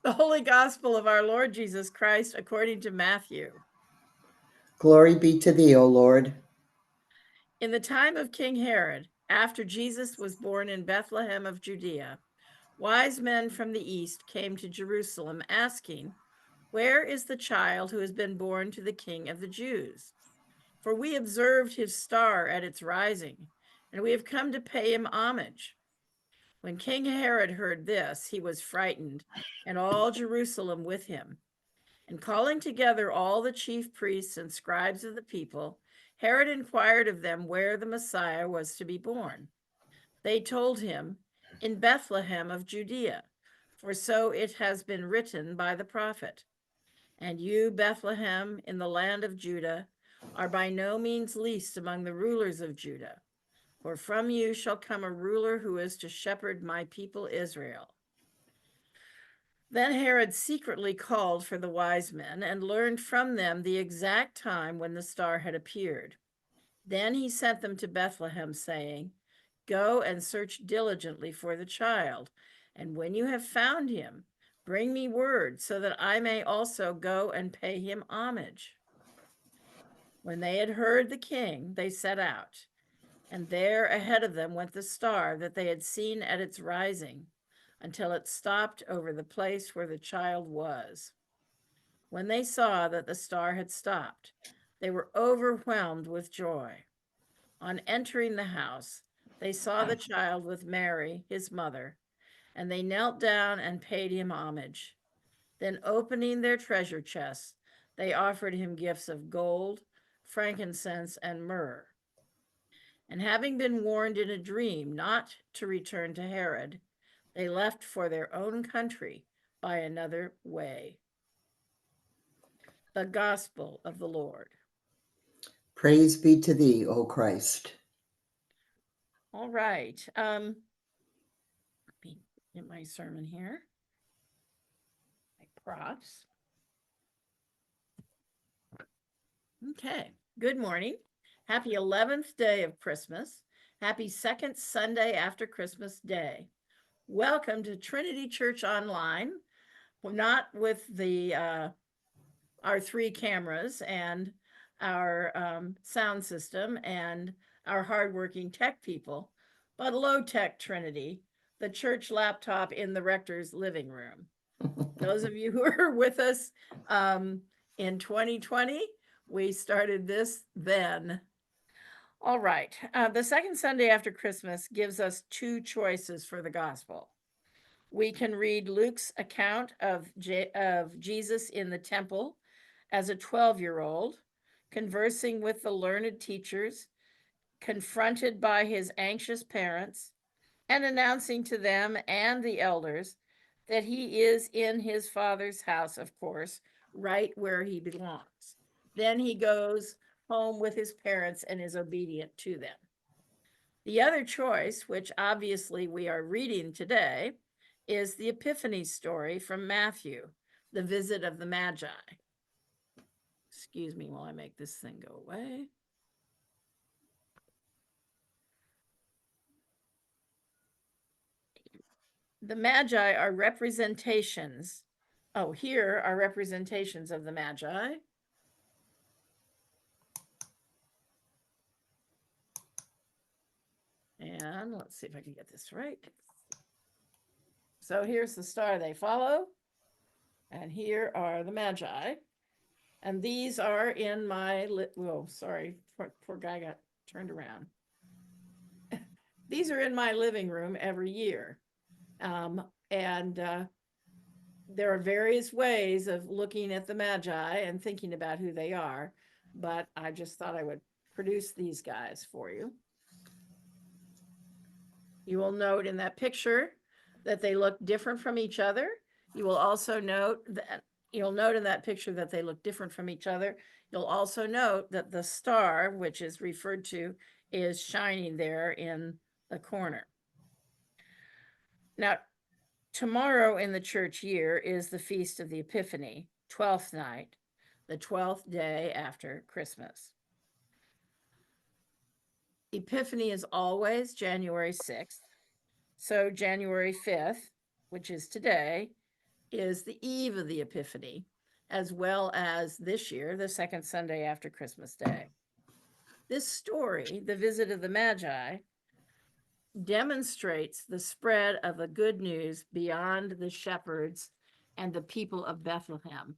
The Holy Gospel of our Lord Jesus Christ according to Matthew. Glory be to thee, O Lord. In the time of King Herod, after Jesus was born in Bethlehem of Judea, wise men from the east came to Jerusalem asking, "Where is the child who has been born to the King of the Jews? For we observed his star at its rising, and we have come to pay him homage." When King Herod heard this, he was frightened, and all Jerusalem with him. And calling together all the chief priests and scribes of the people, Herod inquired of them where the Messiah was to be born. They told him, "In Bethlehem of Judea, for so it has been written by the prophet. And you, Bethlehem, in the land of Judah, are by no means least among the rulers of Judah. For from you shall come a ruler who is to shepherd my people Israel." Then Herod secretly called for the wise men and learned from them the exact time when the star had appeared. Then he sent them to Bethlehem, saying, "Go and search diligently for the child, and when you have found him, bring me word so that I may also go and pay him homage." When they had heard the king, they set out. And there ahead of them went the star that they had seen at its rising, until it stopped over the place where the child was. When they saw that the star had stopped, they were overwhelmed with joy. On entering the house, they saw the child with Mary, his mother, and they knelt down and paid him homage. Then, opening their treasure chests, they offered him gifts of gold, frankincense, and myrrh. And having been warned in a dream not to return to Herod, they left for their own country by another way. The Gospel of the Lord. Praise be to thee, O Christ. All right. Let me get my sermon here. My props. Okay. Good morning. Happy 11th day of Christmas. Happy second Sunday after Christmas Day. Welcome to Trinity Church Online. Well, not with the our 3 cameras and our sound system and our hardworking tech people, but low-tech Trinity, the church laptop in the rector's living room. Those of you who are with us in 2020, we started this then. All right. The second Sunday after Christmas gives us 2 choices for the gospel. We can read Luke's account of Jesus in the temple as a 12-year-old, conversing with the learned teachers, confronted by his anxious parents, and announcing to them and the elders that he is in his Father's house, of course, right where he belongs. Then he goes home with his parents and is obedient to them. The other choice, which obviously we are reading today, is the Epiphany story from Matthew, the visit of the Magi. Excuse me while I make this thing go away. The Magi are representations. Oh, here are representations of the Magi. And let's see if I can get this right. So here's the star they follow. And here are the Magi. And these are in my, sorry, poor guy got turned around. These are in my living room every year. There are various ways of looking at the Magi and thinking about who they are, but I just thought I would produce these guys for you. You will note in that picture that they look different from each other. You will also note that you'll note in that picture that they look different from each other. You'll also note that the star, which is referred to, is shining there in the corner. Now, tomorrow in the church year is the Feast of the Epiphany, 12th night, the 12th day after Christmas. Epiphany is always January 6th. So January 5th, which is today, is the eve of the Epiphany, as well as this year, the second Sunday after Christmas Day. This story, the visit of the Magi, demonstrates the spread of the good news beyond the shepherds and the people of Bethlehem,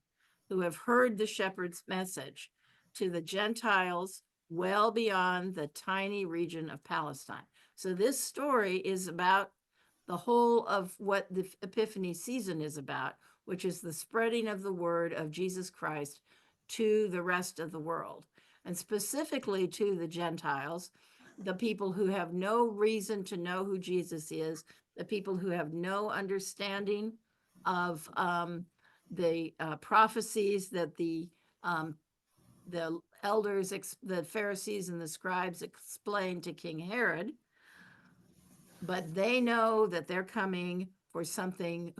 who have heard the shepherd's message to the Gentiles well beyond the tiny region of Palestine. So, this story is about the whole of what the Epiphany season is about, which is the spreading of the word of Jesus Christ to the rest of the world, and specifically to the Gentiles, the people who have no reason to know who Jesus is, the people who have no understanding of the prophecies that the elders, the Pharisees and the scribes explained to King Herod, but they know that they're coming for something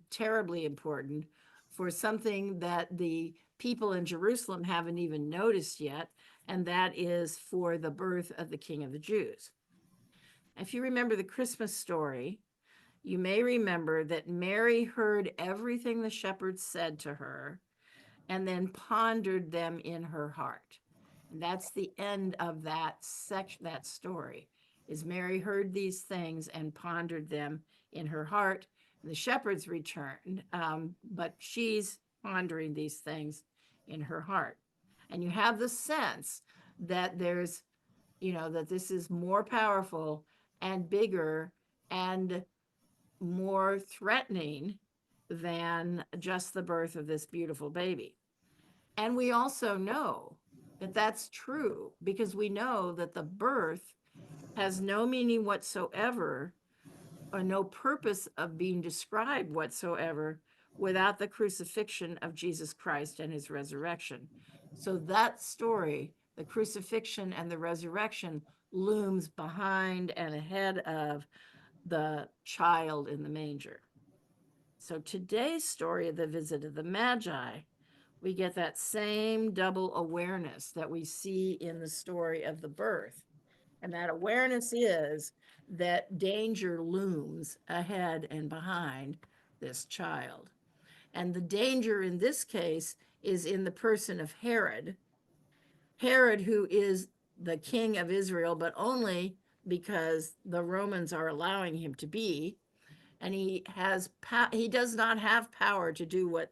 terribly important, for something that the people in Jerusalem haven't even noticed yet, and that is for the birth of the King of the Jews. If you remember the Christmas story, you may remember that Mary heard everything the shepherds said to her and then pondered them in her heart. And that's the end of that story. Is Mary heard these things and pondered them in her heart. The shepherds returned, but she's pondering these things in her heart. And you have the sense that that this is more powerful and bigger and more threatening than just the birth of this beautiful baby. And we also know that that's true because we know that the birth has no meaning whatsoever or no purpose of being described whatsoever without the crucifixion of Jesus Christ and his resurrection. So that story, the crucifixion and the resurrection, looms behind and ahead of the child in the manger. So today's story of the visit of the Magi, we get that same double awareness that we see in the story of the birth. And that awareness is that danger looms ahead and behind this child. And the danger in this case is in the person of Herod. Herod, who is the king of Israel, but only because the Romans are allowing him to be, and he does not have power to do what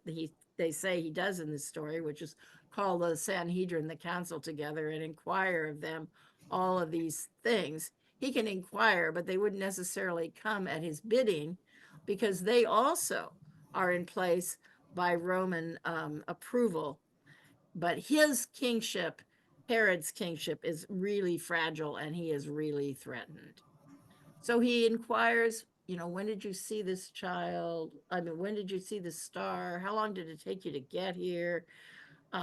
they say he does in this story, which is call the Sanhedrin, the council, together and inquire of them all of these things. He can inquire, but they wouldn't necessarily come at his bidding because they also are in place by Roman approval. But his kingship, Herod's kingship, is really fragile and he is really threatened. So he inquires, when did you see this child? I mean, when did you see the star? How long did it take you to get here?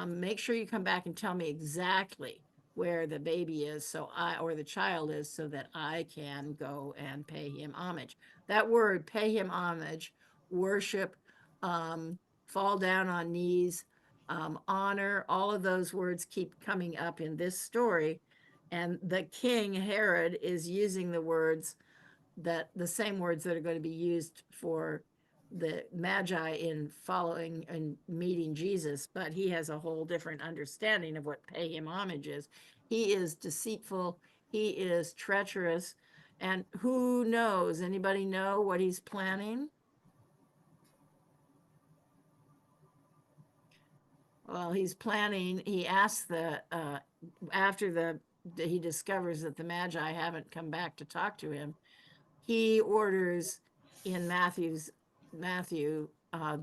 Make sure you come back and tell me exactly where the baby is or the child is so that I can go and pay him homage. That word, pay him homage, worship, fall down on knees, honor, all of those words keep coming up in this story. And the king, Herod, is using the same words that are going to be used for the Magi in following and meeting Jesus, but he has a whole different understanding of what pay him homage is. He is deceitful, he is treacherous, and who knows? Anybody know what he's planning? Well, he asks after he discovers that the Magi haven't come back to talk to him, he orders in Matthew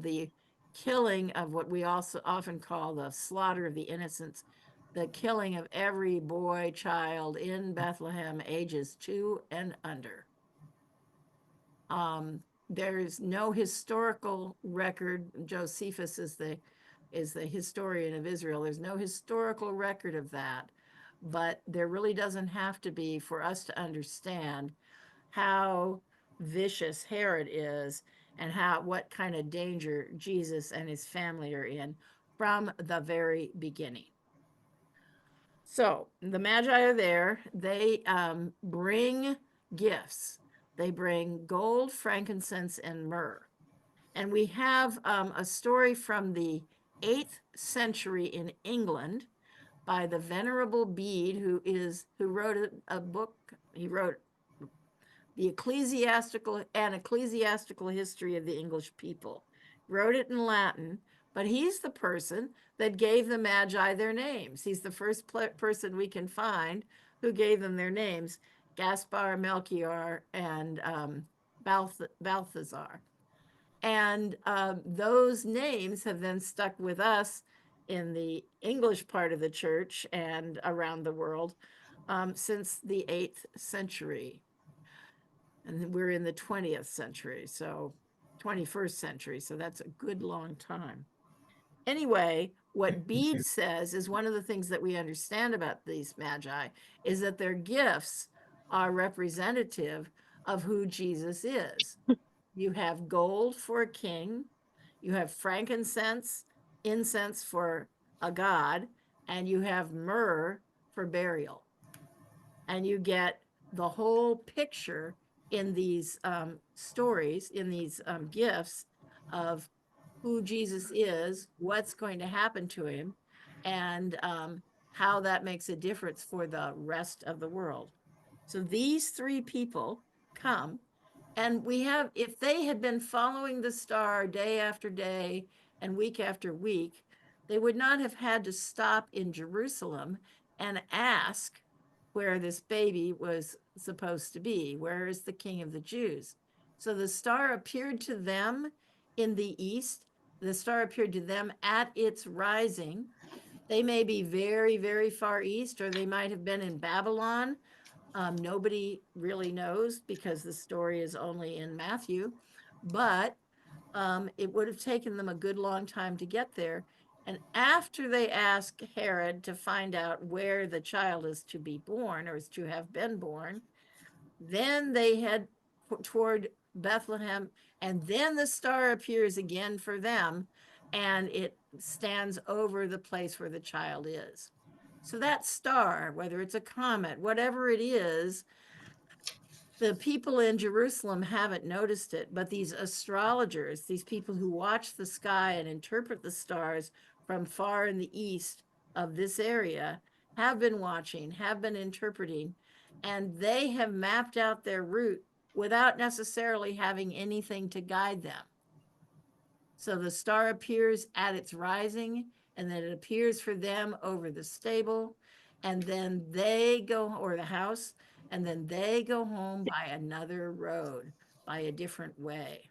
the killing of what we also often call the slaughter of the innocents, the killing of every boy child in Bethlehem ages 2 and under. There's no historical record. Josephus is the historian of Israel. There's no historical record of that, but there really doesn't have to be for us to understand how vicious Herod is and what kind of danger Jesus and his family are in from the very beginning. So the Magi are there. They bring gifts. They bring gold, frankincense, and myrrh. And we have a story from the 8th century in England by the Venerable Bede, who wrote a book. He wrote the ecclesiastical history of the English people. Wrote it in Latin, but he's the person that gave the Magi their names. He's the first person we can find who gave them their names: Gaspar, Melchior, and Balthazar. And those names have then stuck with us in the English part of the church and around the world since the 8th century. And we're in the 20th century, so 21st century. So that's a good long time. Anyway, what Bede says is one of the things that we understand about these magi is that their gifts are representative of who Jesus is. You have gold for a king, you have frankincense, incense for a god, and you have myrrh for burial. And you get the whole picture in these stories, in these gifts of who Jesus is, what's going to happen to him, and how that makes a difference for the rest of the world. So these three people come, and we have, if they had been following the star day after day and week after week, they would not have had to stop in Jerusalem and ask where this baby was supposed to be. Where is the King of the Jews? So the star appeared to them in the east. The star appeared to them at its rising. They may be very, very far east, or they might have been in Babylon. Nobody really knows because the story is only in Matthew, but it would have taken them a good long time to get there. And after they ask Herod to find out where the child is to be born or is to have been born, then they head toward Bethlehem, and then the star appears again for them, and it stands over the place where the child is. So that star, whether it's a comet, whatever it is, the people in Jerusalem haven't noticed it, but these astrologers, these people who watch the sky and interpret the stars from far in the east of this area, have been watching, have been interpreting, and they have mapped out their route without necessarily having anything to guide them. So the star appears at its rising, and then it appears for them over the stable, and then they go, or the house, and then they go home by another road, by a different way.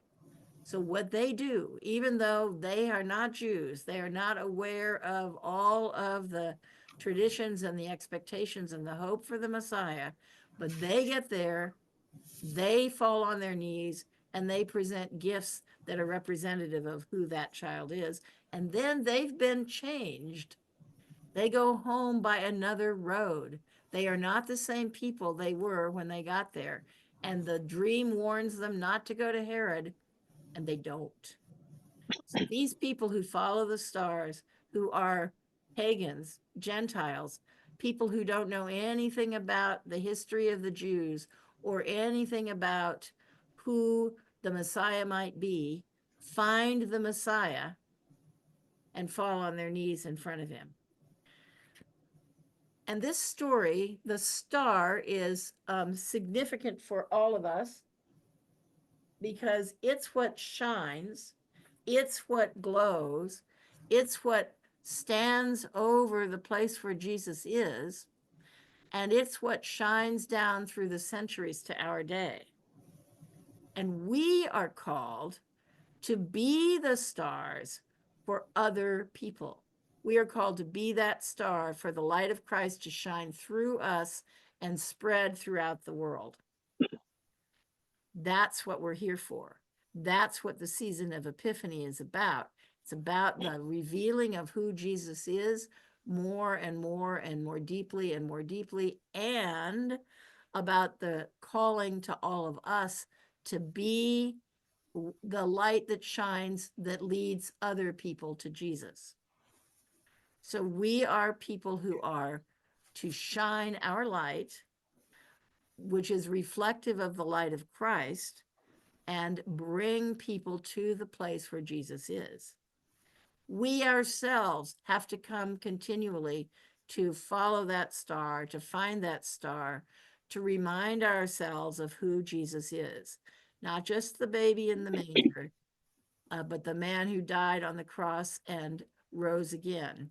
So what they do, even though they are not Jews, they are not aware of all of the traditions and the expectations and the hope for the Messiah, but they get there, they fall on their knees, and they present gifts that are representative of who that child is. And then they've been changed. They go home by another road. They are not the same people they were when they got there. And the dream warns them not to go to Herod, and they don't. So these people who follow the stars, who are pagans, Gentiles, people who don't know anything about the history of the Jews or anything about who the Messiah might be, find the Messiah and fall on their knees in front of him. And this story, the star, is significant for all of us because it's what shines, it's what glows, it's what stands over the place where Jesus is, and it's what shines down through the centuries to our day. And we are called to be the stars for other people. We are called to be that star for the light of Christ to shine through us and spread throughout the world. That's what we're here for. That's what the season of Epiphany is about. It's about the revealing of who Jesus is more and more and more deeply and more deeply, and about the calling to all of us to be the light that shines, that leads other people to Jesus. So we are people who are to shine our light, which is reflective of the light of Christ, and bring people to the place where Jesus is. We ourselves have to come continually to follow that star, to find that star, to remind ourselves of who Jesus is. Not just the baby in the manger, but the man who died on the cross and rose again.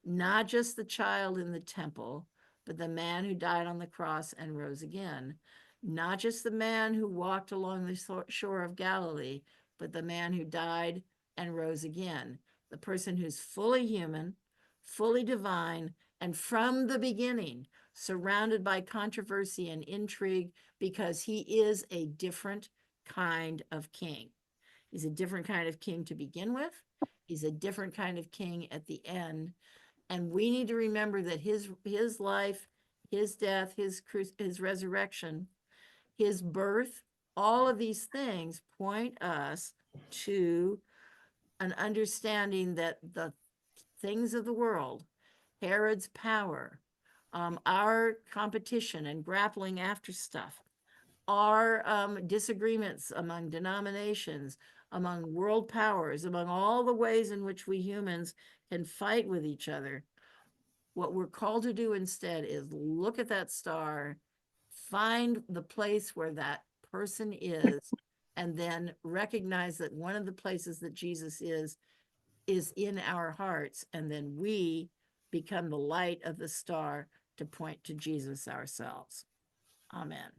Not just the child in the temple, but the man who died on the cross and rose again. Not just the man who walked along the shore of Galilee, but the man who died and rose again. The person who's fully human, fully divine, and from the beginning, surrounded by controversy and intrigue because he is a different kind of king. He's a different kind of king to begin with. He's a different kind of king at the end. And we need to remember that his life, his death, his resurrection, his birth, all of these things point us to an understanding that the things of the world, Herod's power, our competition and grappling after stuff, our disagreements among denominations, among world powers, among all the ways in which we humans can fight with each other. What we're called to do instead is look at that star, find the place where that person is, and then recognize that one of the places that Jesus is in our hearts, and then we become the light of the star to point to Jesus ourselves. Amen.